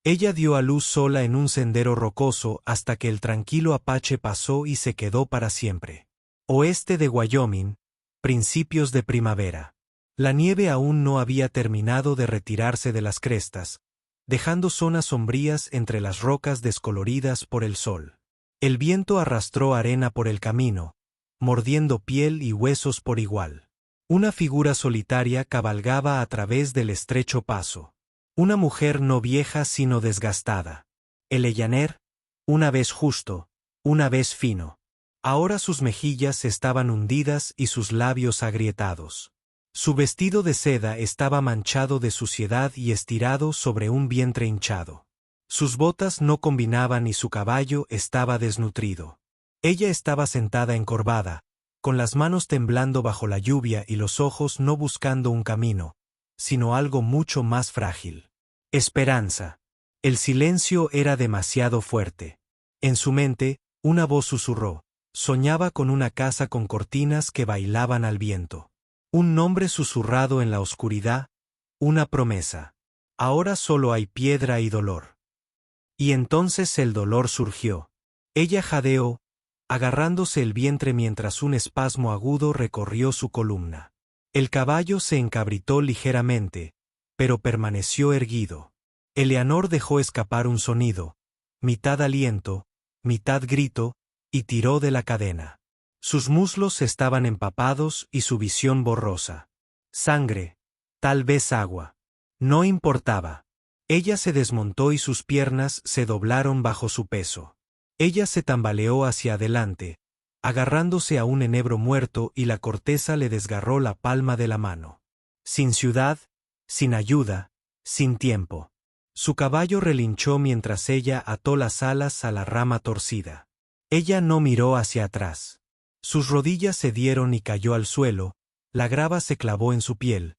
Ella dio a luz sola en un sendero rocoso hasta que el tranquilo Apache pasó y se quedó para siempre. Oeste de Wyoming, principios de primavera. La nieve aún no había terminado de retirarse de las crestas, dejando zonas sombrías entre las rocas descoloridas por el sol. El viento arrastró arena por el camino, mordiendo piel y huesos por igual. Una figura solitaria cabalgaba a través del estrecho paso. Una mujer no vieja sino desgastada. Eleyaner, una vez justo, una vez fino. Ahora sus mejillas estaban hundidas y sus labios agrietados. Su vestido de seda estaba manchado de suciedad y estirado sobre un vientre hinchado. Sus botas no combinaban y su caballo estaba desnutrido. Ella estaba sentada encorvada, con las manos temblando bajo la lluvia y los ojos no buscando un camino, sino algo mucho más frágil. Esperanza. El silencio era demasiado fuerte. En su mente, una voz susurró. Soñaba con una casa con cortinas que bailaban al viento. Un nombre susurrado en la oscuridad, una promesa. Ahora solo hay piedra y dolor. Y entonces el dolor surgió. Ella jadeó, agarrándose el vientre mientras un espasmo agudo recorrió su columna. El caballo se encabritó ligeramente, pero permaneció erguido. Eleanor dejó escapar un sonido, mitad aliento, mitad grito, y tiró de la cadena. Sus muslos estaban empapados y su visión borrosa. Sangre, tal vez agua. No importaba. Ella se desmontó y sus piernas se doblaron bajo su peso. Ella se tambaleó hacia adelante, agarrándose a un enebro muerto y la corteza le desgarró la palma de la mano. Sin ciudad, sin ayuda, sin tiempo. Su caballo relinchó mientras ella ató las alas a la rama torcida. Ella no miró hacia atrás. Sus rodillas cedieron y cayó al suelo, la grava se clavó en su piel.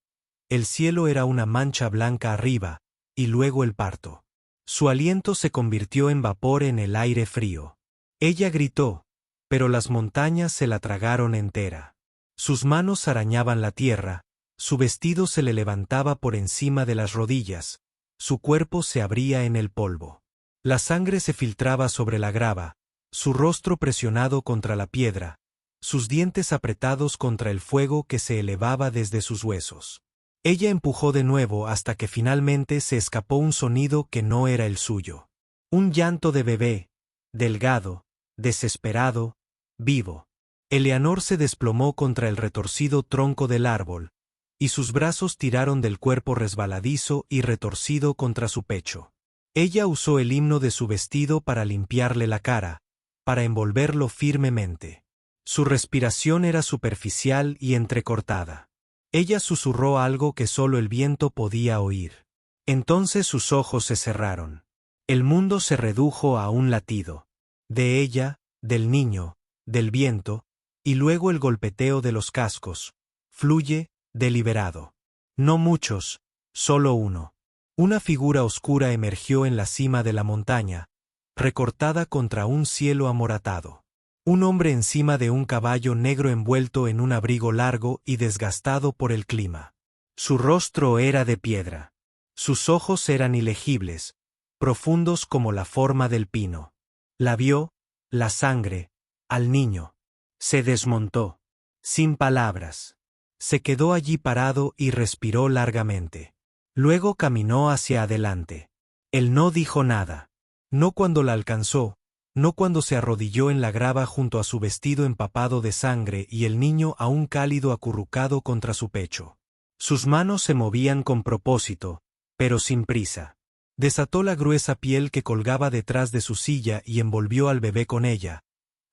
El cielo era una mancha blanca arriba, y luego el parto. Su aliento se convirtió en vapor en el aire frío. Ella gritó, pero las montañas se la tragaron entera. Sus manos arañaban la tierra, su vestido se le levantaba por encima de las rodillas, su cuerpo se abría en el polvo. La sangre se filtraba sobre la grava, su rostro presionado contra la piedra, sus dientes apretados contra el fuego que se elevaba desde sus huesos. Ella empujó de nuevo hasta que finalmente se escapó un sonido que no era el suyo. Un llanto de bebé, delgado, desesperado, vivo. Eleanor se desplomó contra el retorcido tronco del árbol, y sus brazos tiraron del cuerpo resbaladizo y retorcido contra su pecho. Ella usó el himno de su vestido para limpiarle la cara, para envolverlo firmemente. Su respiración era superficial y entrecortada. Ella susurró algo que solo el viento podía oír. Entonces sus ojos se cerraron. El mundo se redujo a un latido. De ella, del niño, del viento, y luego el golpeteo de los cascos. Fluye, deliberado. No muchos, solo uno. Una figura oscura emergió en la cima de la montaña, recortada contra un cielo amoratado. Un hombre encima de un caballo negro envuelto en un abrigo largo y desgastado por el clima. Su rostro era de piedra. Sus ojos eran ilegibles, profundos como la forma del pino. La vio, la sangre, al niño. Se desmontó. Sin palabras. Se quedó allí parado y respiró largamente. Luego caminó hacia adelante. Él no dijo nada. No cuando la alcanzó, no cuando se arrodilló en la grava junto a su vestido empapado de sangre y el niño aún cálido acurrucado contra su pecho. Sus manos se movían con propósito, pero sin prisa. Desató la gruesa piel que colgaba detrás de su silla y envolvió al bebé con ella.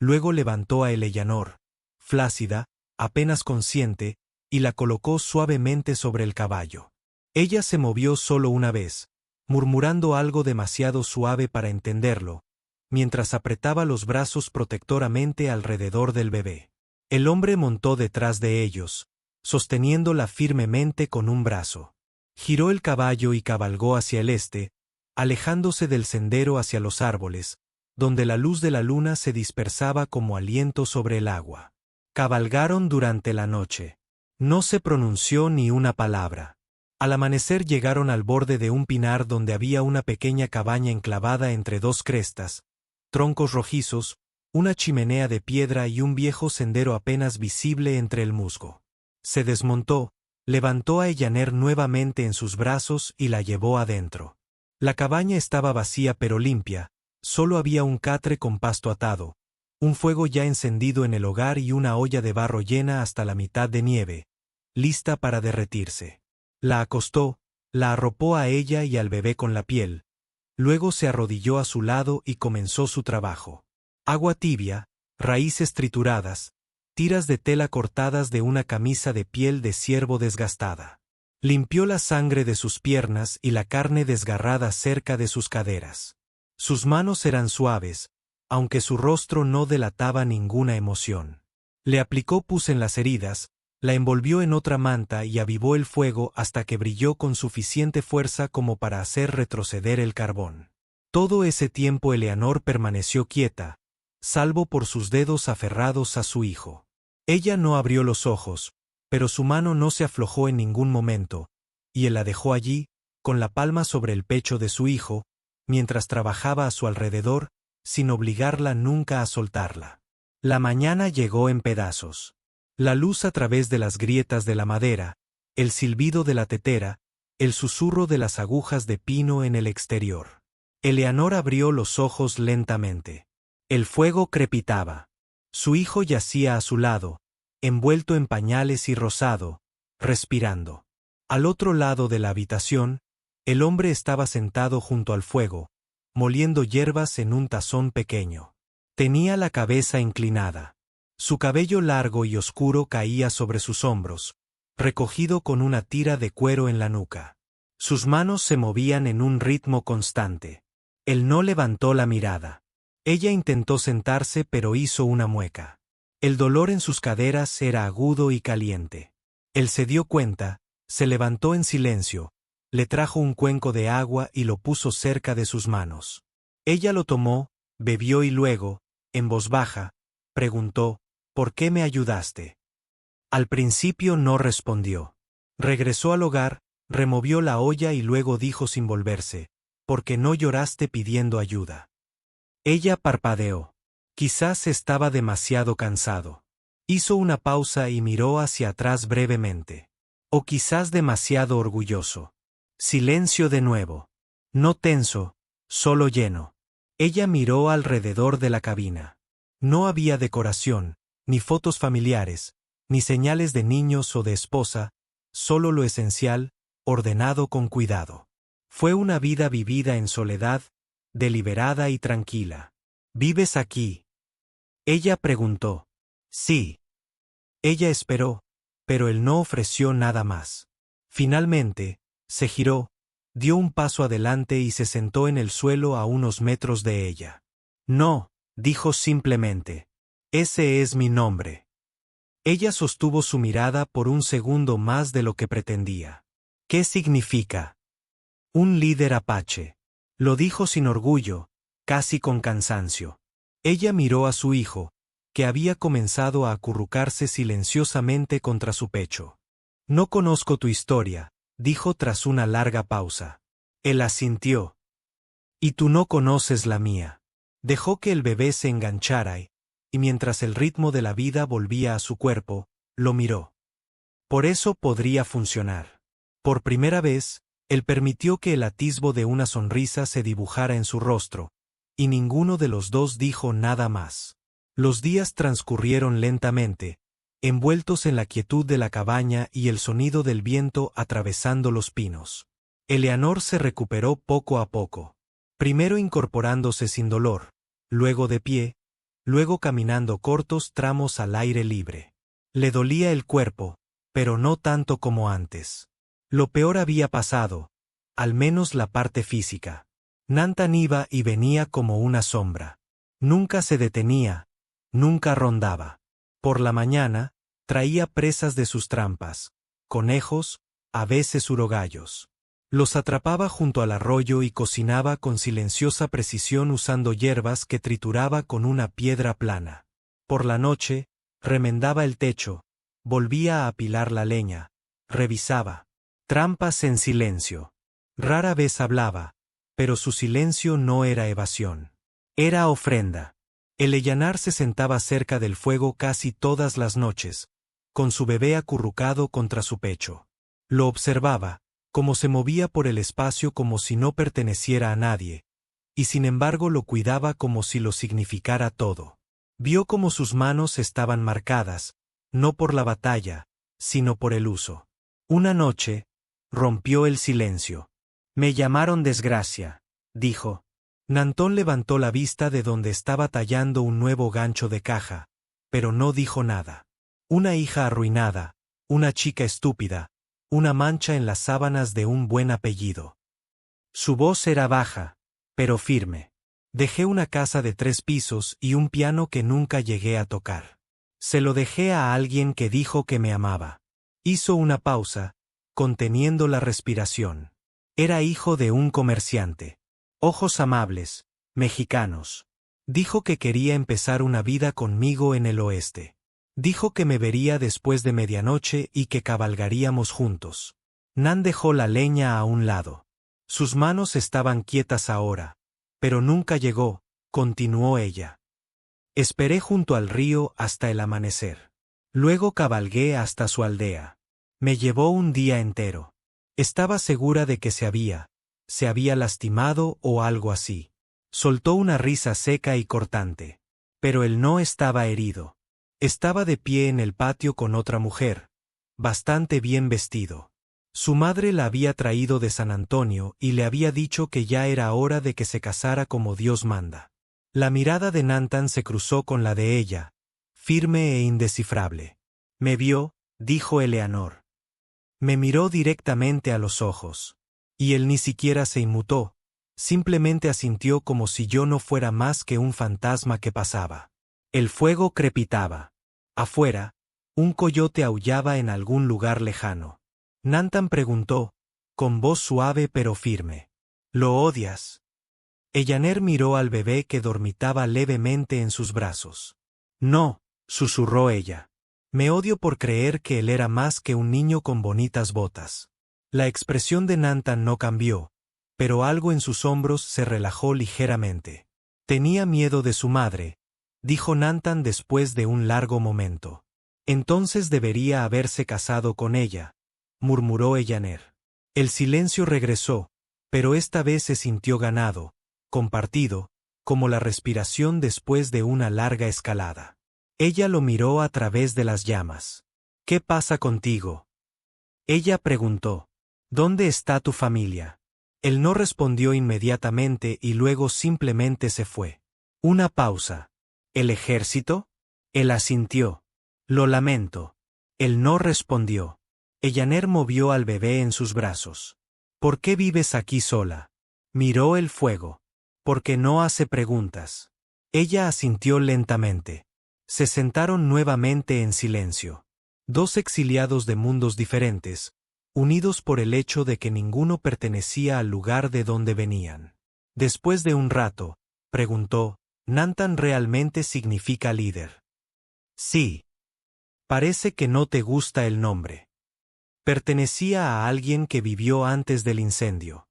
Luego levantó a Eleanor, flácida, apenas consciente, y la colocó suavemente sobre el caballo. Ella se movió solo una vez, murmurando algo demasiado suave para entenderlo, mientras apretaba los brazos protectoramente alrededor del bebé. El hombre montó detrás de ellos, sosteniéndola firmemente con un brazo. Giró el caballo y cabalgó hacia el este, alejándose del sendero hacia los árboles, donde la luz de la luna se dispersaba como aliento sobre el agua. Cabalgaron durante la noche. No se pronunció ni una palabra. Al amanecer llegaron al borde de un pinar donde había una pequeña cabaña enclavada entre dos crestas, troncos rojizos, una chimenea de piedra y un viejo sendero apenas visible entre el musgo. Se desmontó, levantó a Ellaner nuevamente en sus brazos y la llevó adentro. La cabaña estaba vacía pero limpia, solo había un catre con pasto atado, un fuego ya encendido en el hogar y una olla de barro llena hasta la mitad de nieve, lista para derretirse. La acostó, la arropó a ella y al bebé con la piel. Luego se arrodilló a su lado y comenzó su trabajo. Agua tibia, raíces trituradas, tiras de tela cortadas de una camisa de piel de ciervo desgastada. Limpió la sangre de sus piernas y la carne desgarrada cerca de sus caderas. Sus manos eran suaves, aunque su rostro no delataba ninguna emoción. Le aplicó pus en las heridas, la envolvió en otra manta y avivó el fuego hasta que brilló con suficiente fuerza como para hacer retroceder el carbón. Todo ese tiempo Eleanor permaneció quieta, salvo por sus dedos aferrados a su hijo. Ella no abrió los ojos, pero su mano no se aflojó en ningún momento, y él la dejó allí, con la palma sobre el pecho de su hijo, mientras trabajaba a su alrededor, sin obligarla nunca a soltarla. La mañana llegó en pedazos. La luz a través de las grietas de la madera, el silbido de la tetera, el susurro de las agujas de pino en el exterior. Eleanor abrió los ojos lentamente. El fuego crepitaba. Su hijo yacía a su lado, envuelto en pañales y rosado, respirando. Al otro lado de la habitación, el hombre estaba sentado junto al fuego, moliendo hierbas en un tazón pequeño. Tenía la cabeza inclinada. Su cabello largo y oscuro caía sobre sus hombros, recogido con una tira de cuero en la nuca. Sus manos se movían en un ritmo constante. Él no levantó la mirada. Ella intentó sentarse pero hizo una mueca. El dolor en sus caderas era agudo y caliente. Él se dio cuenta, se levantó en silencio, le trajo un cuenco de agua y lo puso cerca de sus manos. Ella lo tomó, bebió y luego, en voz baja, preguntó: ¿por qué me ayudaste? Al principio no respondió. Regresó al hogar, removió la olla y luego dijo sin volverse: ¿por qué no lloraste pidiendo ayuda? Ella parpadeó. Quizás estaba demasiado cansado. Hizo una pausa y miró hacia atrás brevemente. O quizás demasiado orgulloso. Silencio de nuevo. No tenso, solo lleno. Ella miró alrededor de la cabina. No había decoración, ni fotos familiares, ni señales de niños o de esposa, solo lo esencial, ordenado con cuidado. Fue una vida vivida en soledad, deliberada y tranquila. ¿Vives aquí? Ella preguntó. Sí. Ella esperó, pero él no ofreció nada más. Finalmente, se giró, dio un paso adelante y se sentó en el suelo a unos metros de ella. No, dijo simplemente. Ese es mi nombre. Ella sostuvo su mirada por un segundo más de lo que pretendía. ¿Qué significa? Un líder apache. Lo dijo sin orgullo, casi con cansancio. Ella miró a su hijo, que había comenzado a acurrucarse silenciosamente contra su pecho. No conozco tu historia, dijo tras una larga pausa. Él asintió. Y tú no conoces la mía. Dejó que el bebé se enganchara y mientras el ritmo de la vida volvía a su cuerpo, lo miró. Por eso podría funcionar. Por primera vez, él permitió que el atisbo de una sonrisa se dibujara en su rostro, y ninguno de los dos dijo nada más. Los días transcurrieron lentamente, envueltos en la quietud de la cabaña y el sonido del viento atravesando los pinos. Eleanor se recuperó poco a poco, primero incorporándose sin dolor, luego de pie, luego caminando cortos tramos al aire libre. Le dolía el cuerpo, pero no tanto como antes. Lo peor había pasado, al menos la parte física. Nantan iba y venía como una sombra. Nunca se detenía, nunca rondaba. Por la mañana, traía presas de sus trampas, conejos, a veces urogallos. Los atrapaba junto al arroyo y cocinaba con silenciosa precisión usando hierbas que trituraba con una piedra plana. Por la noche, remendaba el techo, volvía a apilar la leña, revisaba. Trampas en silencio. Rara vez hablaba, pero su silencio no era evasión. Era ofrenda. El Ellanar se sentaba cerca del fuego casi todas las noches, con su bebé acurrucado contra su pecho. Lo observaba, como se movía por el espacio como si no perteneciera a nadie, y sin embargo lo cuidaba como si lo significara todo. Vio cómo sus manos estaban marcadas, no por la batalla, sino por el uso. Una noche, rompió el silencio. Me llamaron desgracia, dijo. Nantón levantó la vista de donde estaba tallando un nuevo gancho de caja, pero no dijo nada. Una hija arruinada, una chica estúpida, una mancha en las sábanas de un buen apellido. Su voz era baja, pero firme. Dejé una casa de 3 pisos y un piano que nunca llegué a tocar. Se lo dejé a alguien que dijo que me amaba. Hizo una pausa, conteniendo la respiración. Era hijo de un comerciante. Ojos amables, mexicanos. Dijo que quería empezar una vida conmigo en el oeste. Dijo que me vería después de medianoche y que cabalgaríamos juntos. Nan dejó la leña a un lado. Sus manos estaban quietas ahora. Pero nunca llegó, continuó ella. Esperé junto al río hasta el amanecer. Luego cabalgué hasta su aldea. Me llevó un día entero. Estaba segura de que se había lastimado o algo así. Soltó una risa seca y cortante. Pero él no estaba herido. Estaba de pie en el patio con otra mujer, bastante bien vestido. Su madre la había traído de San Antonio y le había dicho que ya era hora de que se casara como Dios manda. La mirada de Nantan se cruzó con la de ella, firme e indescifrable. Me vio, dijo Eleanor. Me miró directamente a los ojos. Y él ni siquiera se inmutó, simplemente asintió como si yo no fuera más que un fantasma que pasaba. El fuego crepitaba. Afuera, un coyote aullaba en algún lugar lejano. Nantan preguntó, con voz suave pero firme. ¿Lo odias? Ellaner miró al bebé que dormitaba levemente en sus brazos. No, susurró ella. Me odio por creer que él era más que un niño con bonitas botas. La expresión de Nantan no cambió, pero algo en sus hombros se relajó ligeramente. Tenía miedo de su madre, dijo Nantan después de un largo momento. Entonces debería haberse casado con ella, murmuró Ellaner. El silencio regresó, pero esta vez se sintió ganado, compartido, como la respiración después de una larga escalada. Ella lo miró a través de las llamas. ¿Qué pasa contigo? Ella preguntó. ¿Dónde está tu familia? Él no respondió inmediatamente y luego simplemente se fue. Una pausa. ¿El ejército? Él asintió. Lo lamento. Él no respondió. Ellaner movió al bebé en sus brazos. ¿Por qué vives aquí sola? Miró el fuego. Porque no hace preguntas. Ella asintió lentamente. Se sentaron nuevamente en silencio. 2 exiliados de mundos diferentes, unidos por el hecho de que ninguno pertenecía al lugar de donde venían. Después de un rato, preguntó, ¿Nantan realmente significa líder? Sí. Parece que no te gusta el nombre. Pertenecía a alguien que vivió antes del incendio.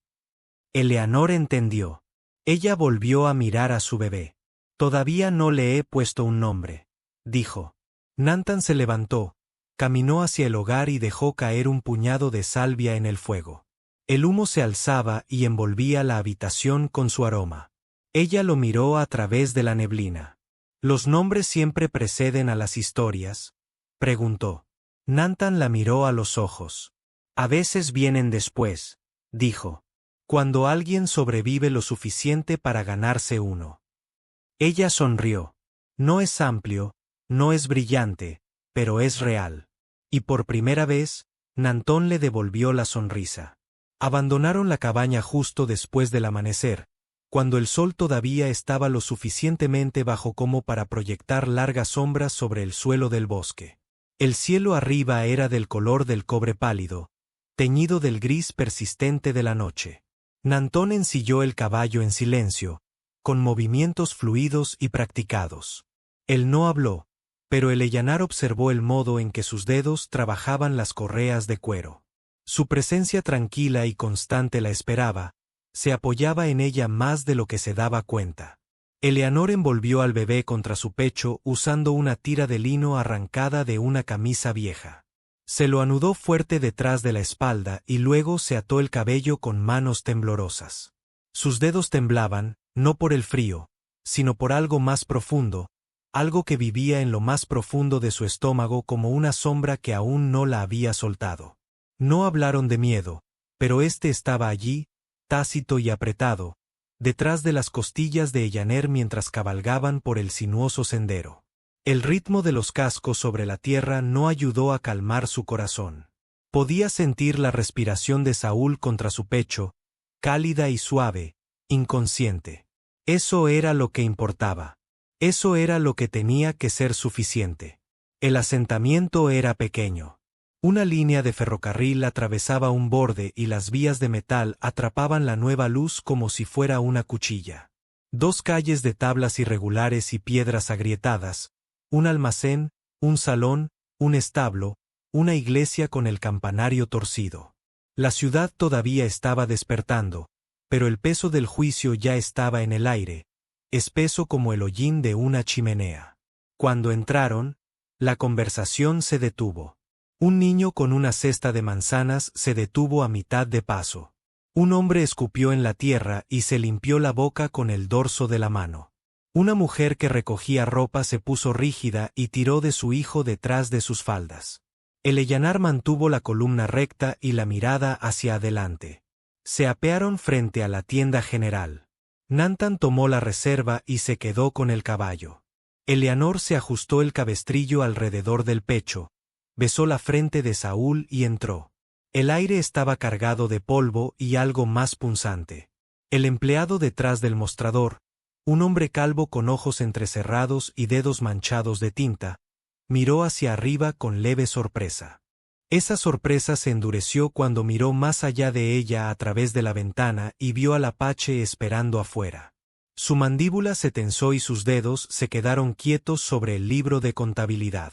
Eleanor entendió. Ella volvió a mirar a su bebé. Todavía no le he puesto un nombre, dijo. Nantan se levantó, caminó hacia el hogar y dejó caer un puñado de salvia en el fuego. El humo se alzaba y envolvía la habitación con su aroma. Ella lo miró a través de la neblina. ¿Los nombres siempre preceden a las historias?, preguntó. Nantan la miró a los ojos. A veces vienen después, dijo. Cuando alguien sobrevive lo suficiente para ganarse uno. Ella sonrió. No es amplio, no es brillante, pero es real. Y por primera vez, Nantón le devolvió la sonrisa. Abandonaron la cabaña justo después del amanecer, cuando el sol todavía estaba lo suficientemente bajo como para proyectar largas sombras sobre el suelo del bosque. El cielo arriba era del color del cobre pálido, teñido del gris persistente de la noche. Nantón ensilló el caballo en silencio, con movimientos fluidos y practicados. Él no habló, pero el Ellanar observó el modo en que sus dedos trabajaban las correas de cuero. Su presencia tranquila y constante la esperaba, se apoyaba en ella más de lo que se daba cuenta. Eleanor envolvió al bebé contra su pecho usando una tira de lino arrancada de una camisa vieja. Se lo anudó fuerte detrás de la espalda y luego se ató el cabello con manos temblorosas. Sus dedos temblaban, no por el frío, sino por algo más profundo, algo que vivía en lo más profundo de su estómago como una sombra que aún no la había soltado. No hablaron de miedo, pero éste estaba allí, tácito y apretado, detrás de las costillas de Eleanor mientras cabalgaban por el sinuoso sendero. El ritmo de los cascos sobre la tierra no ayudó a calmar su corazón. Podía sentir la respiración de Saúl contra su pecho, cálida y suave, inconsciente. Eso era lo que importaba. Eso era lo que tenía que ser suficiente. El asentamiento era pequeño. Una línea de ferrocarril atravesaba un borde y las vías de metal atrapaban la nueva luz como si fuera una cuchilla. 2 calles de tablas irregulares y piedras agrietadas, un almacén, un salón, un establo, una iglesia con el campanario torcido. La ciudad todavía estaba despertando, pero el peso del juicio ya estaba en el aire, espeso como el hollín de una chimenea. Cuando entraron, la conversación se detuvo. Un niño con una cesta de manzanas se detuvo a mitad de paso. Un hombre escupió en la tierra y se limpió la boca con el dorso de la mano. Una mujer que recogía ropa se puso rígida y tiró de su hijo detrás de sus faldas. Eleanor mantuvo la columna recta y la mirada hacia adelante. Se apearon frente a la tienda general. Nantan tomó la reserva y se quedó con el caballo. Eleanor se ajustó el cabestrillo alrededor del pecho, besó la frente de Saúl y entró. El aire estaba cargado de polvo y algo más punzante. El empleado detrás del mostrador, un hombre calvo con ojos entrecerrados y dedos manchados de tinta, miró hacia arriba con leve sorpresa. Esa sorpresa se endureció cuando miró más allá de ella a través de la ventana y vio al apache esperando afuera. Su mandíbula se tensó y sus dedos se quedaron quietos sobre el libro de contabilidad.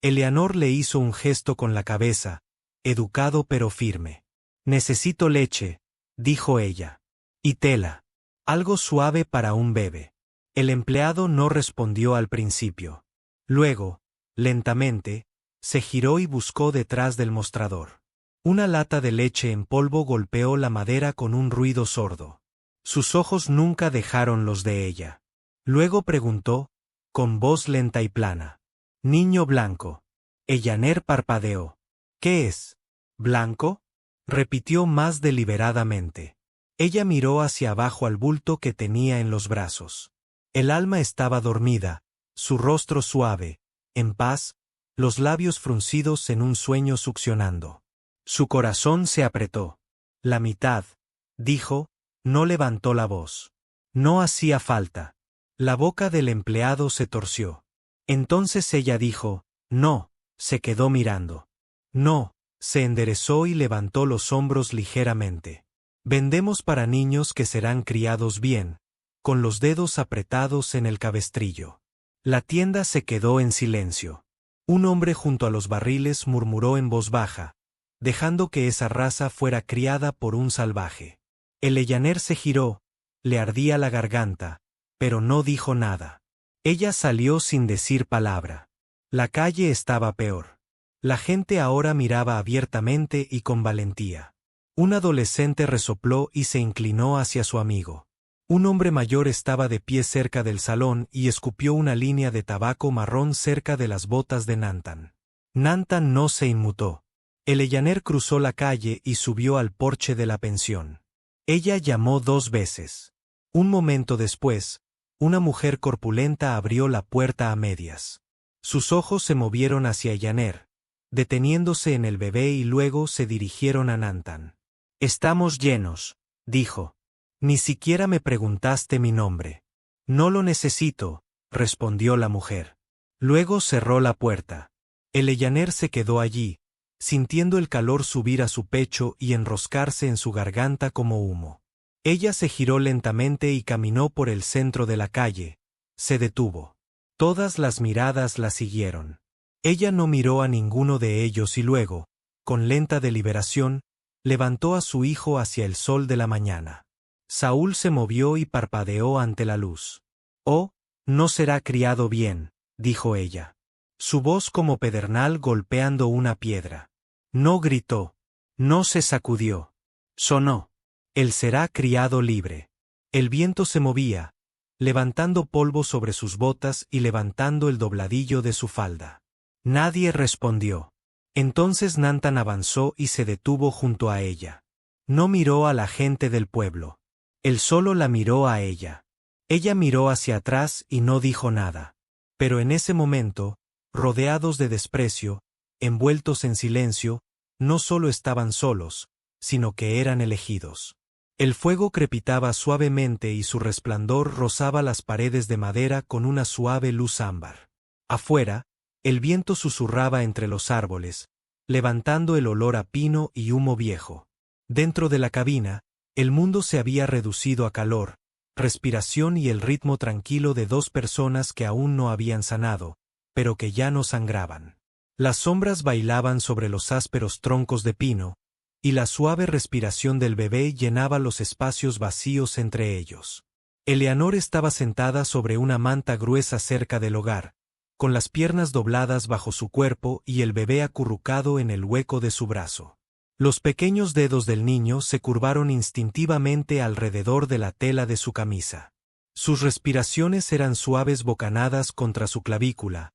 Eleanor le hizo un gesto con la cabeza, educado pero firme. «Necesito leche», dijo ella. «Y tela. Algo suave para un bebé». El empleado no respondió al principio. Luego, lentamente, se giró y buscó detrás del mostrador. Una lata de leche en polvo golpeó la madera con un ruido sordo. Sus ojos nunca dejaron los de ella. Luego preguntó, con voz lenta y plana. «Niño blanco». Eleanor parpadeó. «¿Qué es? ¿Blanco?», repitió más deliberadamente. Ella miró hacia abajo al bulto que tenía en los brazos. El alma estaba dormida, su rostro suave, en paz, los labios fruncidos en un sueño succionando. Su corazón se apretó. «La mitad», dijo, no levantó la voz. No hacía falta. La boca del empleado se torció. Entonces ella dijo, «No», se quedó mirando. «No», se enderezó y levantó los hombros ligeramente. «Vendemos para niños que serán criados bien», con los dedos apretados en el cabestrillo. La tienda se quedó en silencio. Un hombre junto a los barriles murmuró en voz baja, dejando que esa raza fuera criada por un salvaje. Eleanor se giró, le ardía la garganta, pero no dijo nada. Ella salió sin decir palabra. La calle estaba peor. La gente ahora miraba abiertamente y con valentía. Un adolescente resopló y se inclinó hacia su amigo. Un hombre mayor estaba de pie cerca del salón y escupió una línea de tabaco marrón cerca de las botas de Nantan. Nantan no se inmutó. Eleanor cruzó la calle y subió al porche de la pensión. Ella llamó 2 veces. Un momento después, una mujer corpulenta abrió la puerta a medias. Sus ojos se movieron hacia Eleanor, deteniéndose en el bebé y luego se dirigieron a Nantan. «Estamos llenos», dijo. «Ni siquiera me preguntaste mi nombre». «No lo necesito», respondió la mujer. Luego cerró la puerta. Eleanor se quedó allí, sintiendo el calor subir a su pecho y enroscarse en su garganta como humo. Ella se giró lentamente y caminó por el centro de la calle. Se detuvo. Todas las miradas la siguieron. Ella no miró a ninguno de ellos y luego, con lenta deliberación, levantó a su hijo hacia el sol de la mañana. Saúl se movió y parpadeó ante la luz. «Oh, no será criado bien», dijo ella. Su voz como pedernal golpeando una piedra. No gritó. No se sacudió. Sonó. Él será criado libre. El viento se movía, levantando polvo sobre sus botas y levantando el dobladillo de su falda. Nadie respondió. Entonces Nantan avanzó y se detuvo junto a ella. No miró a la gente del pueblo. Él solo la miró a ella. Ella miró hacia atrás y no dijo nada. Pero en ese momento, rodeados de desprecio, envueltos en silencio, no solo estaban solos, sino que eran elegidos. El fuego crepitaba suavemente y su resplandor rozaba las paredes de madera con una suave luz ámbar. Afuera, el viento susurraba entre los árboles, levantando el olor a pino y humo viejo. Dentro de la cabina, el mundo se había reducido a calor, respiración y el ritmo tranquilo de dos personas que aún no habían sanado, pero que ya no sangraban. Las sombras bailaban sobre los ásperos troncos de pino, y la suave respiración del bebé llenaba los espacios vacíos entre ellos. Eleanor estaba sentada sobre una manta gruesa cerca del hogar, con las piernas dobladas bajo su cuerpo y el bebé acurrucado en el hueco de su brazo. Los pequeños dedos del niño se curvaron instintivamente alrededor de la tela de su camisa. Sus respiraciones eran suaves bocanadas contra su clavícula.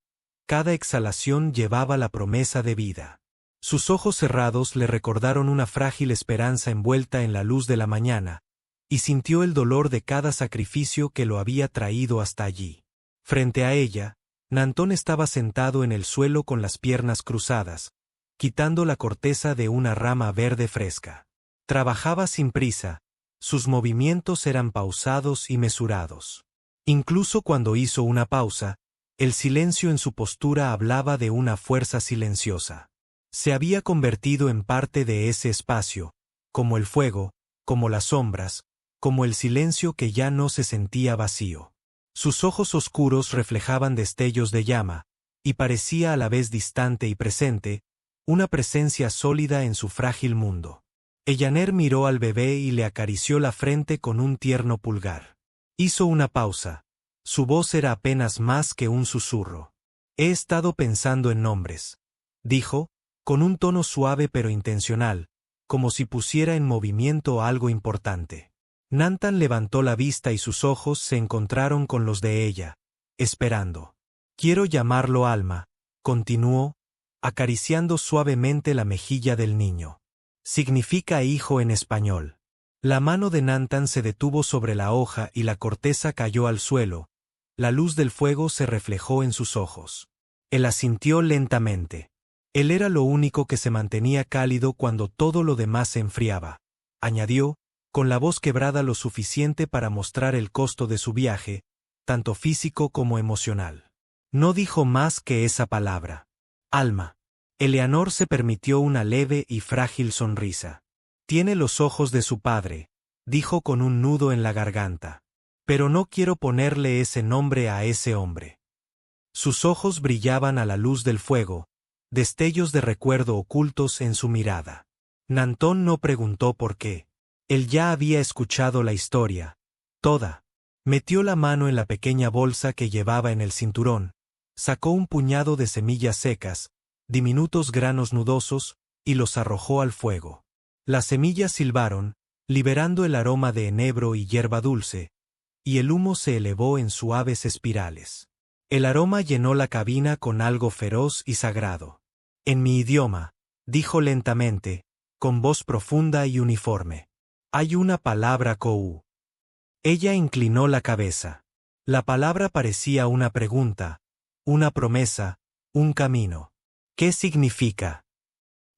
Cada exhalación llevaba la promesa de vida. Sus ojos cerrados le recordaron una frágil esperanza envuelta en la luz de la mañana, y sintió el dolor de cada sacrificio que lo había traído hasta allí. Frente a ella, Nanton estaba sentado en el suelo con las piernas cruzadas, quitando la corteza de una rama verde fresca. Trabajaba sin prisa, sus movimientos eran pausados y mesurados. Incluso cuando hizo una pausa, el silencio en su postura hablaba de una fuerza silenciosa. Se había convertido en parte de ese espacio, como el fuego, como las sombras, como el silencio que ya no se sentía vacío. Sus ojos oscuros reflejaban destellos de llama, y parecía a la vez distante y presente, una presencia sólida en su frágil mundo. Ellaner miró al bebé y le acarició la frente con un tierno pulgar. Hizo una pausa. Su voz era apenas más que un susurro. «He estado pensando en nombres», dijo, con un tono suave pero intencional, como si pusiera en movimiento algo importante. Nantan levantó la vista y sus ojos se encontraron con los de ella, esperando. «Quiero llamarlo Alma», continuó, acariciando suavemente la mejilla del niño. «Significa hijo en español». La mano de Nantan se detuvo sobre la hoja y la corteza cayó al suelo. La luz del fuego se reflejó en sus ojos. Él asintió lentamente. Él era lo único que se mantenía cálido cuando todo lo demás se enfriaba. Añadió, con la voz quebrada lo suficiente para mostrar el costo de su viaje, tanto físico como emocional. No dijo más que esa palabra. «Alma». Eleanor se permitió una leve y frágil sonrisa. «Tiene los ojos de su padre», dijo con un nudo en la garganta. «Pero no quiero ponerle ese nombre a ese hombre». Sus ojos brillaban a la luz del fuego, destellos de recuerdo ocultos en su mirada. Nanton no preguntó por qué. Él ya había escuchado la historia, toda. Metió la mano en la pequeña bolsa que llevaba en el cinturón, sacó un puñado de semillas secas, diminutos granos nudosos, y los arrojó al fuego. Las semillas silbaron, liberando el aroma de enebro y hierba dulce, y el humo se elevó en suaves espirales. El aroma llenó la cabina con algo feroz y sagrado. «En mi idioma», dijo lentamente, con voz profunda y uniforme, «hay una palabra Kou». Ella inclinó la cabeza. La palabra parecía una pregunta, una promesa, un camino. «¿Qué significa?».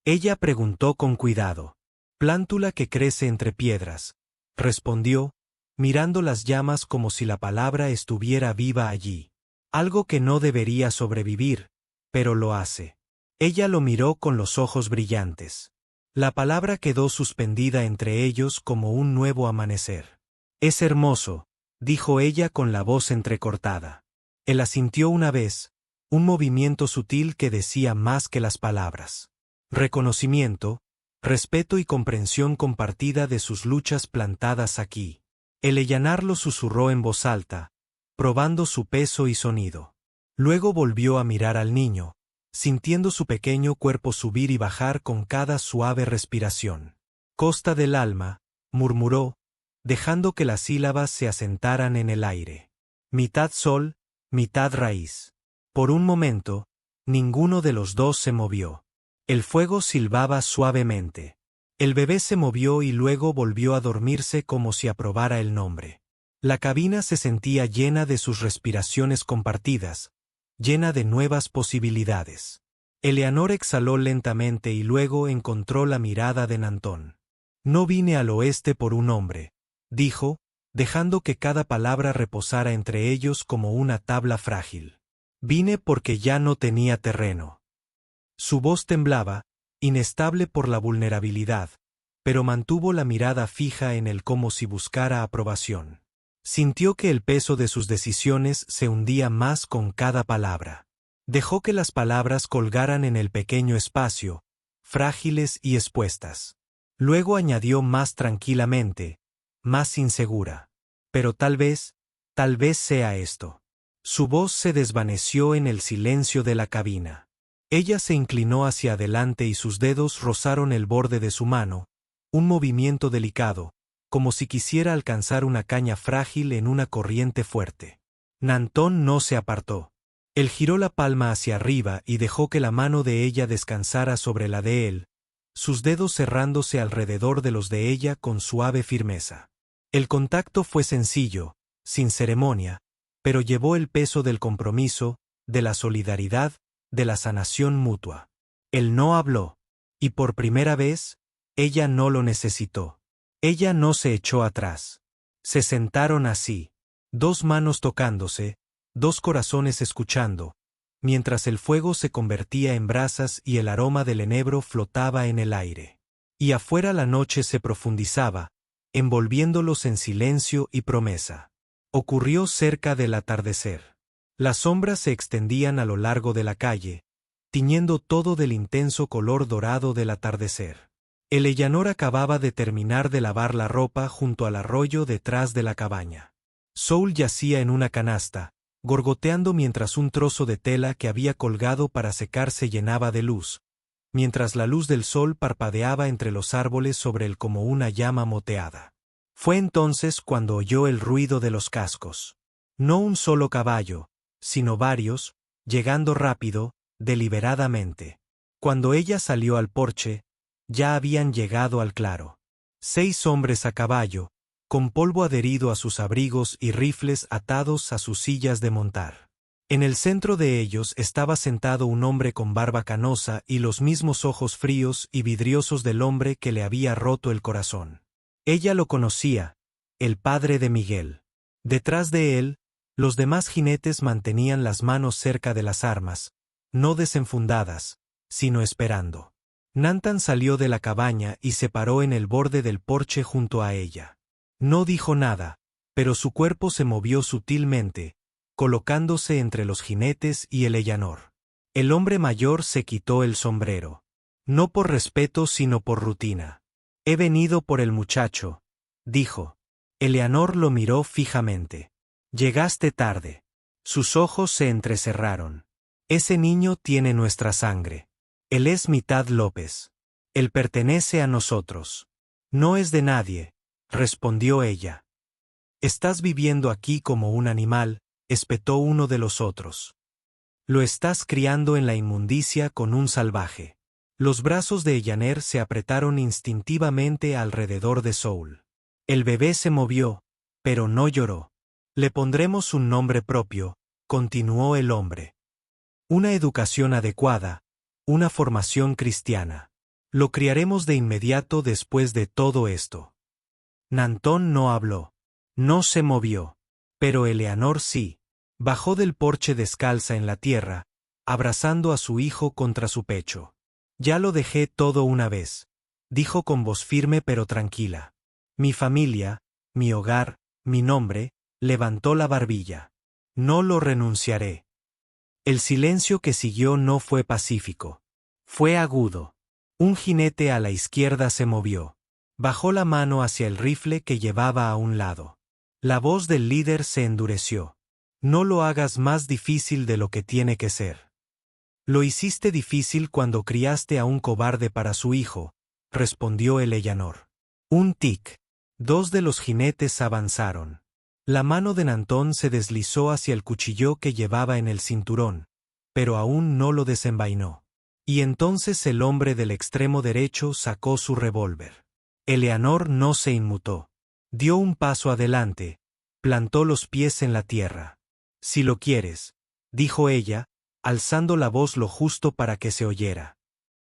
Ella preguntó con cuidado. «Plántula que crece entre piedras», respondió, mirando las llamas como si la palabra estuviera viva allí. «Algo que no debería sobrevivir, pero lo hace». Ella lo miró con los ojos brillantes. La palabra quedó suspendida entre ellos como un nuevo amanecer. «Es hermoso», dijo ella con la voz entrecortada. Él asintió una vez, un movimiento sutil que decía más que las palabras. Reconocimiento, respeto y comprensión compartida de sus luchas plantadas aquí. Eleanor lo susurró en voz alta, probando su peso y sonido. Luego volvió a mirar al niño, sintiendo su pequeño cuerpo subir y bajar con cada suave respiración. Costa del alma, murmuró, dejando que las sílabas se asentaran en el aire. Mitad sol, mitad raíz. Por un momento, ninguno de los dos se movió. El fuego silbaba suavemente. El bebé se movió y luego volvió a dormirse como si aprobara el nombre. La cabina se sentía llena de sus respiraciones compartidas, llena de nuevas posibilidades. Eleanor exhaló lentamente y luego encontró la mirada de Nantón. No vine al oeste por un hombre, dijo, dejando que cada palabra reposara entre ellos como una tabla frágil. Vine porque ya no tenía terreno. Su voz temblaba, inestable por la vulnerabilidad, pero mantuvo la mirada fija en él como si buscara aprobación. Sintió que el peso de sus decisiones se hundía más con cada palabra. Dejó que las palabras colgaran en el pequeño espacio, frágiles y expuestas. Luego añadió más tranquilamente, más insegura. Pero tal vez sea esto. Su voz se desvaneció en el silencio de la cabina. Ella se inclinó hacia adelante y sus dedos rozaron el borde de su mano, un movimiento delicado, como si quisiera alcanzar una caña frágil en una corriente fuerte. Nantón no se apartó. Él giró la palma hacia arriba y dejó que la mano de ella descansara sobre la de él, sus dedos cerrándose alrededor de los de ella con suave firmeza. El contacto fue sencillo, sin ceremonia, pero llevó el peso del compromiso, de la solidaridad, de la sanación mutua. Él no habló, y por primera vez, ella no lo necesitó. Ella no se echó atrás. Se sentaron así, dos manos tocándose, dos corazones escuchando, mientras el fuego se convertía en brasas y el aroma del enebro flotaba en el aire. Y afuera la noche se profundizaba, envolviéndolos en silencio y promesa. Ocurrió cerca del atardecer. Las sombras se extendían a lo largo de la calle, tiñendo todo del intenso color dorado del atardecer. Eleanor acababa de terminar de lavar la ropa junto al arroyo detrás de la cabaña. Saul yacía en una canasta, gorgoteando mientras un trozo de tela que había colgado para secar se llenaba de luz, mientras la luz del sol parpadeaba entre los árboles sobre él como una llama moteada. Fue entonces cuando oyó el ruido de los cascos. No un solo caballo, sino varios, llegando rápido, deliberadamente. Cuando ella salió al porche, ya habían llegado al claro. 6 hombres a caballo, con polvo adherido a sus abrigos y rifles atados a sus sillas de montar. En el centro de ellos estaba sentado un hombre con barba canosa y los mismos ojos fríos y vidriosos del hombre que le había roto el corazón. Ella lo conocía, el padre de Miguel. Detrás de él, los demás jinetes mantenían las manos cerca de las armas, no desenfundadas, sino esperando. Nantan salió de la cabaña y se paró en el borde del porche junto a ella. No dijo nada, pero su cuerpo se movió sutilmente, colocándose entre los jinetes y Eleanor. El hombre mayor se quitó el sombrero. No por respeto sino por rutina. He venido por el muchacho, dijo. Eleanor lo miró fijamente. Llegaste tarde. Sus ojos se entrecerraron. Ese niño tiene nuestra sangre. Él es mitad López. Él pertenece a nosotros. No es de nadie, respondió ella. Estás viviendo aquí como un animal, espetó uno de los otros. Lo estás criando en la inmundicia con un salvaje. Los brazos de Eleanor se apretaron instintivamente alrededor de Saul. El bebé se movió, pero no lloró. Le pondremos un nombre propio, continuó el hombre. Una educación adecuada, una formación cristiana. Lo criaremos de inmediato después de todo esto. Nantón no habló. No se movió. Pero Eleanor sí. Bajó del porche descalza en la tierra, abrazando a su hijo contra su pecho. Ya lo dejé todo una vez, dijo con voz firme pero tranquila. Mi familia, mi hogar, mi nombre, levantó la barbilla. No lo renunciaré. El silencio que siguió no fue pacífico. Fue agudo. Un jinete a la izquierda se movió. Bajó la mano hacia el rifle que llevaba a un lado. La voz del líder se endureció. No lo hagas más difícil de lo que tiene que ser. Lo hiciste difícil cuando criaste a un cobarde para su hijo, respondió Eleanor. Un tic. Dos de los jinetes avanzaron. La mano de Nantón se deslizó hacia el cuchillo que llevaba en el cinturón, pero aún no lo desenvainó. Y entonces el hombre del extremo derecho sacó su revólver. Eleanor no se inmutó. Dio un paso adelante, plantó los pies en la tierra. Si lo quieres, dijo ella, alzando la voz lo justo para que se oyera.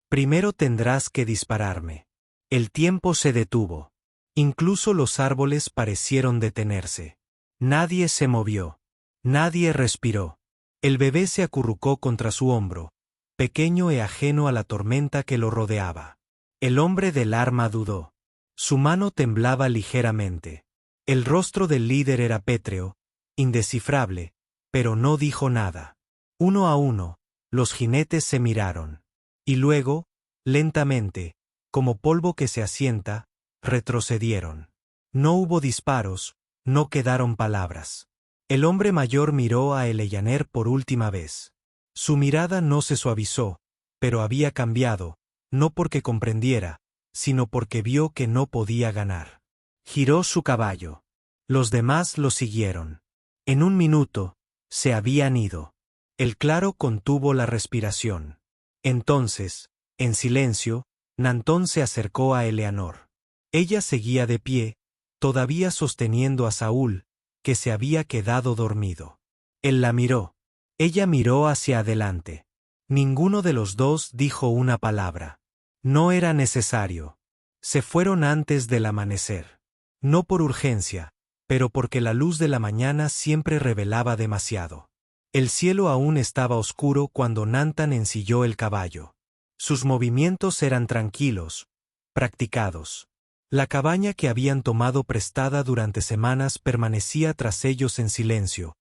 Primero tendrás que dispararme. El tiempo se detuvo. Incluso los árboles parecieron detenerse. Nadie se movió. Nadie respiró. El bebé se acurrucó contra su hombro, pequeño e ajeno a la tormenta que lo rodeaba. El hombre del arma dudó. Su mano temblaba ligeramente. El rostro del líder era pétreo, indescifrable, pero no dijo nada. Uno a uno, los jinetes se miraron. Y luego, lentamente, como polvo que se asienta, retrocedieron. No hubo disparos, no quedaron palabras. El hombre mayor miró a Eleanor por última vez. Su mirada no se suavizó, pero había cambiado, no porque comprendiera, sino porque vio que no podía ganar. Giró su caballo. Los demás lo siguieron. En un minuto, se habían ido. El claro contuvo la respiración. Entonces, en silencio, Nantón se acercó a Eleanor. Ella seguía de pie, todavía sosteniendo a Saúl, que se había quedado dormido. Él la miró. Ella miró hacia adelante. Ninguno de los dos dijo una palabra. No era necesario. Se fueron antes del amanecer. No por urgencia, pero porque la luz de la mañana siempre revelaba demasiado. El cielo aún estaba oscuro cuando Nantan ensilló el caballo. Sus movimientos eran tranquilos, practicados. La cabaña que habían tomado prestada durante semanas permanecía tras ellos en silencio,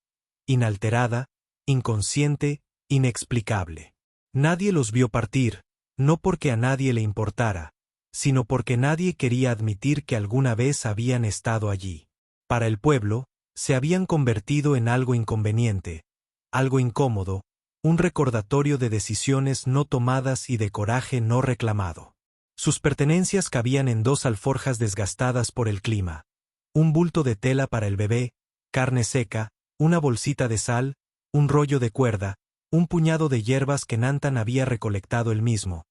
inalterada, inconsciente, inexplicable. Nadie los vio partir, no porque a nadie le importara, sino porque nadie quería admitir que alguna vez habían estado allí. Para el pueblo, se habían convertido en algo inconveniente, algo incómodo, un recordatorio de decisiones no tomadas y de coraje no reclamado. Sus pertenencias cabían en 2 alforjas desgastadas por el clima, un bulto de tela para el bebé, carne seca, una bolsita de sal, un rollo de cuerda, un puñado de hierbas que Nantan había recolectado él mismo,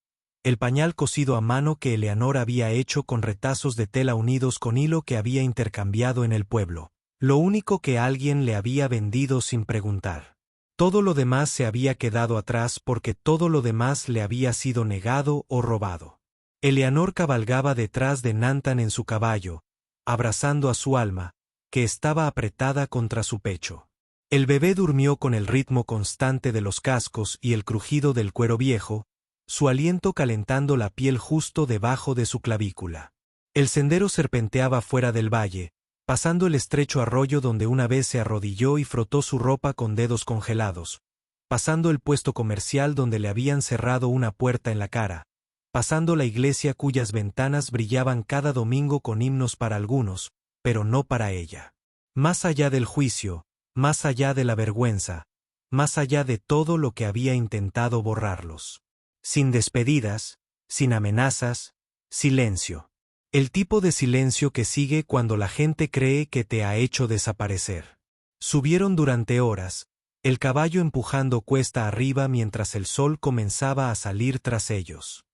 el pañal cosido a mano que Eleanor había hecho con retazos de tela unidos con hilo que había intercambiado en el pueblo, lo único que alguien le había vendido sin preguntar. Todo lo demás se había quedado atrás porque todo lo demás le había sido negado o robado. Eleanor cabalgaba detrás de Nantan en su caballo, abrazando a su alma, que estaba apretada contra su pecho. El bebé durmió con el ritmo constante de los cascos y el crujido del cuero viejo, su aliento calentando la piel justo debajo de su clavícula. El sendero serpenteaba fuera del valle, pasando el estrecho arroyo donde una vez se arrodilló y frotó su ropa con dedos congelados, pasando el puesto comercial donde le habían cerrado una puerta en la cara, pasando la iglesia cuyas ventanas brillaban cada domingo con himnos para algunos, pero no para ella. Más allá del juicio, más allá de la vergüenza, más allá de todo lo que había intentado borrarlos. Sin despedidas, sin amenazas, silencio. El tipo de silencio que sigue cuando la gente cree que te ha hecho desaparecer. Subieron durante horas, el caballo empujando cuesta arriba mientras el sol comenzaba a salir tras ellos.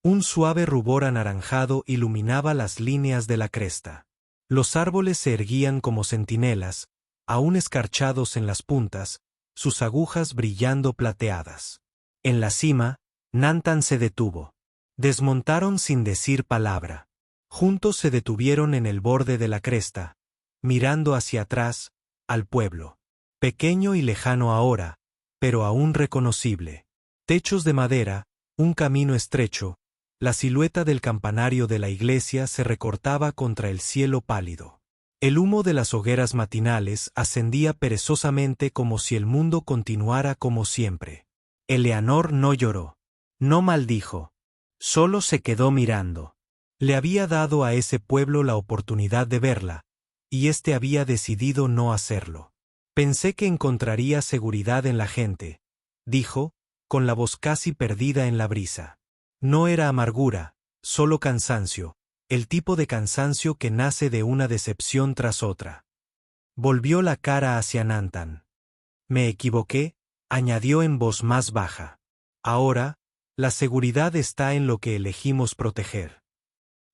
Un suave rubor anaranjado iluminaba las líneas de la cresta. Los árboles se erguían como centinelas, aún escarchados en las puntas, sus agujas brillando plateadas. En la cima, Nantan se detuvo. Desmontaron sin decir palabra. Juntos se detuvieron en el borde de la cresta, mirando hacia atrás, al pueblo. Pequeño y lejano ahora, pero aún reconocible. Techos de madera, un camino estrecho, la silueta del campanario de la iglesia se recortaba contra el cielo pálido. El humo de las hogueras matinales ascendía perezosamente como si el mundo continuara como siempre. Eleanor no lloró, no maldijo. Solo se quedó mirando. Le había dado a ese pueblo la oportunidad de verla, y éste había decidido no hacerlo. Pensé que encontraría seguridad en la gente, dijo, con la voz casi perdida en la brisa. No era amargura, solo cansancio, el tipo de cansancio que nace de una decepción tras otra. Volvió la cara hacia Nantan. Me equivoqué, añadió en voz más baja. Ahora, la seguridad está en lo que elegimos proteger.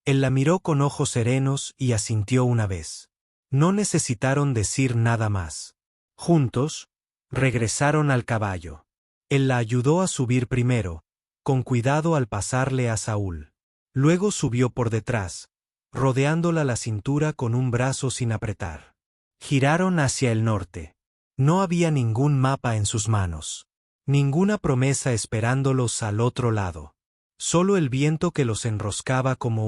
Él la miró con ojos serenos y asintió una vez. No necesitaron decir nada más. Juntos, regresaron al caballo. Él la ayudó a subir primero, con cuidado al pasarle a Saúl. Luego subió por detrás, rodeándola la cintura con un brazo sin apretar. Giraron hacia el norte. No había ningún mapa en sus manos. Ninguna promesa esperándolos al otro lado. Solo el viento que los enroscaba como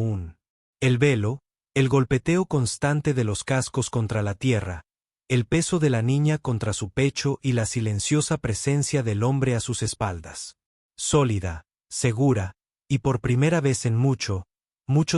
el velo, el golpeteo constante de los cascos contra la tierra, el peso de la niña contra su pecho y la silenciosa presencia del hombre a sus espaldas. Sólida, segura, y por primera vez en mucho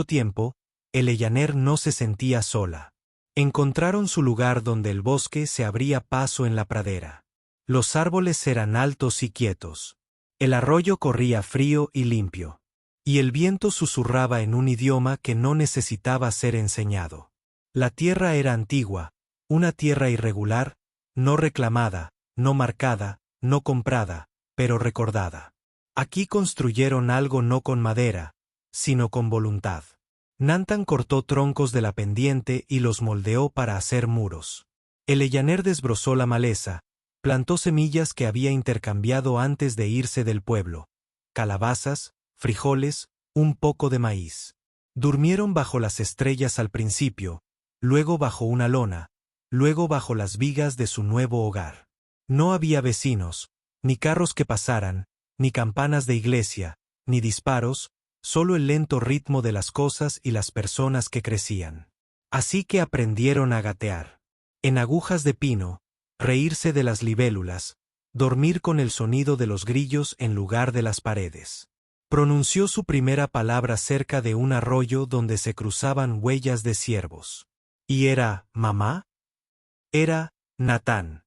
tiempo, Eleyaner no se sentía sola. Encontraron su lugar donde el bosque se abría paso en la pradera. Los árboles eran altos y quietos. El arroyo corría frío y limpio. Y el viento susurraba en un idioma que no necesitaba ser enseñado. La tierra era antigua, una tierra irregular, no reclamada, no marcada, no comprada, pero recordada. Aquí construyeron algo no con madera, sino con voluntad. Nantan cortó troncos de la pendiente y los moldeó para hacer muros. Eleyaner desbrozó la maleza, plantó semillas que había intercambiado antes de irse del pueblo. Calabazas, frijoles, un poco de maíz. Durmieron bajo las estrellas al principio, luego bajo una lona, luego bajo las vigas de su nuevo hogar. No había vecinos, ni carros que pasaran, ni campanas de iglesia, ni disparos, solo el lento ritmo de las cosas y las personas que crecían. Así que aprendieron a gatear. En agujas de pino, reírse de las libélulas, dormir con el sonido de los grillos en lugar de las paredes. Pronunció su primera palabra cerca de un arroyo donde se cruzaban huellas de ciervos. ¿Y era mamá? Era Natán.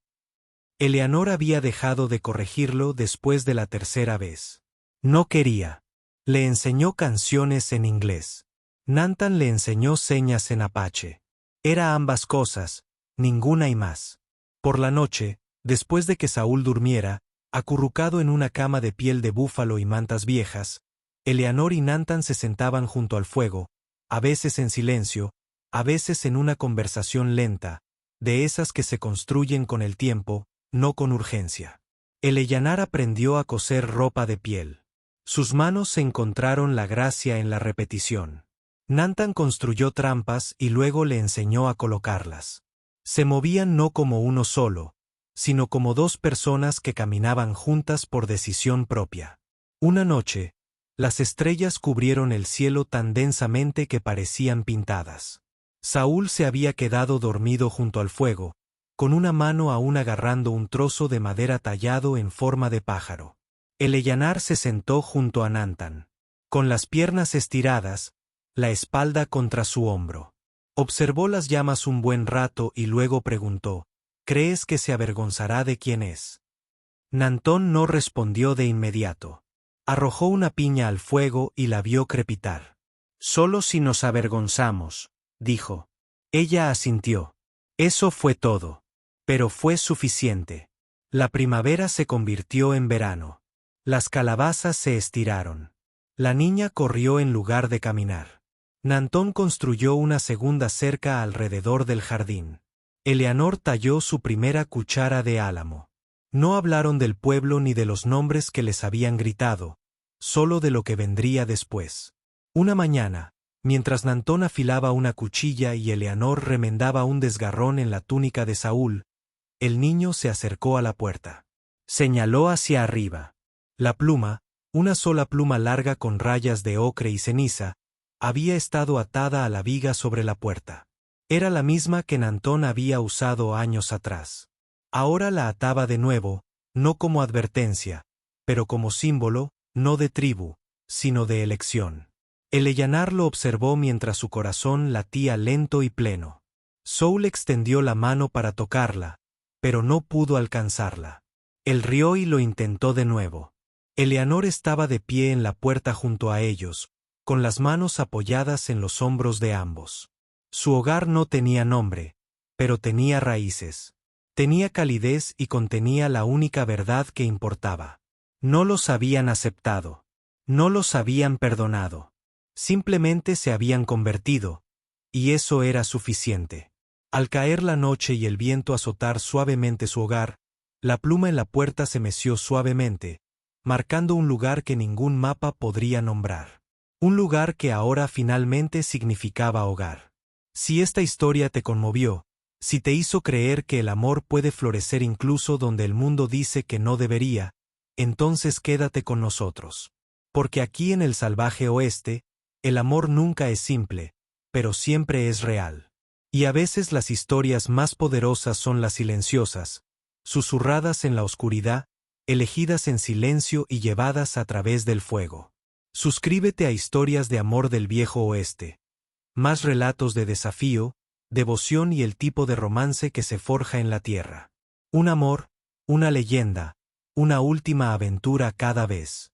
Eleanor había dejado de corregirlo después de la tercera vez. No quería. Le enseñó canciones en inglés. Nantan le enseñó señas en apache. Era ambas cosas, ninguna y más. Por la noche, después de que Saúl durmiera, acurrucado en una cama de piel de búfalo y mantas viejas, Eleanor y Nantan se sentaban junto al fuego, a veces en silencio, a veces en una conversación lenta, de esas que se construyen con el tiempo, no con urgencia. Eleyanar aprendió a coser ropa de piel. Sus manos encontraron la gracia en la repetición. Nantan construyó trampas y luego le enseñó a colocarlas. Se movían no como uno solo, sino como dos personas que caminaban juntas por decisión propia. Una noche, las estrellas cubrieron el cielo tan densamente que parecían pintadas. Saúl se había quedado dormido junto al fuego, con una mano aún agarrando un trozo de madera tallado en forma de pájaro. Eleyanar se sentó junto a Nantan, con las piernas estiradas, la espalda contra su hombro. Observó las llamas un buen rato y luego preguntó, ¿crees que se avergonzará de quién es? Nantón no respondió de inmediato. Arrojó una piña al fuego y la vio crepitar. Solo si nos avergonzamos, dijo. Ella asintió. Eso fue todo. Pero fue suficiente. La primavera se convirtió en verano. Las calabazas se estiraron. La niña corrió en lugar de caminar. Nantón construyó una segunda cerca alrededor del jardín. Eleanor talló su primera cuchara de álamo. No hablaron del pueblo ni de los nombres que les habían gritado, solo de lo que vendría después. Una mañana, mientras Nantón afilaba una cuchilla y Eleanor remendaba un desgarrón en la túnica de Saúl, el niño se acercó a la puerta. Señaló hacia arriba. La pluma, una sola pluma larga con rayas de ocre y ceniza, había estado atada a la viga sobre la puerta. Era la misma que Nantón había usado años atrás. Ahora la ataba de nuevo, no como advertencia, pero como símbolo, no de tribu, sino de elección. Eleyanar lo observó mientras su corazón latía lento y pleno. Soul extendió la mano para tocarla, pero no pudo alcanzarla. Él rió y lo intentó de nuevo. Eleanor estaba de pie en la puerta junto a ellos, con las manos apoyadas en los hombros de ambos. Su hogar no tenía nombre, pero tenía raíces. Tenía calidez y contenía la única verdad que importaba. No los habían aceptado. No los habían perdonado. Simplemente se habían convertido, y eso era suficiente. Al caer la noche y el viento azotar suavemente su hogar, la pluma en la puerta se meció suavemente, marcando un lugar que ningún mapa podría nombrar. Un lugar que ahora finalmente significaba hogar. Si esta historia te conmovió, si te hizo creer que el amor puede florecer incluso donde el mundo dice que no debería, entonces quédate con nosotros. Porque aquí en el salvaje oeste, el amor nunca es simple, pero siempre es real. Y a veces las historias más poderosas son las silenciosas, susurradas en la oscuridad, elegidas en silencio y llevadas a través del fuego. Suscríbete a Historias de Amor del Viejo Oeste. Más relatos de desafío, devoción y el tipo de romance que se forja en la tierra. Un amor, una leyenda, una última aventura cada vez.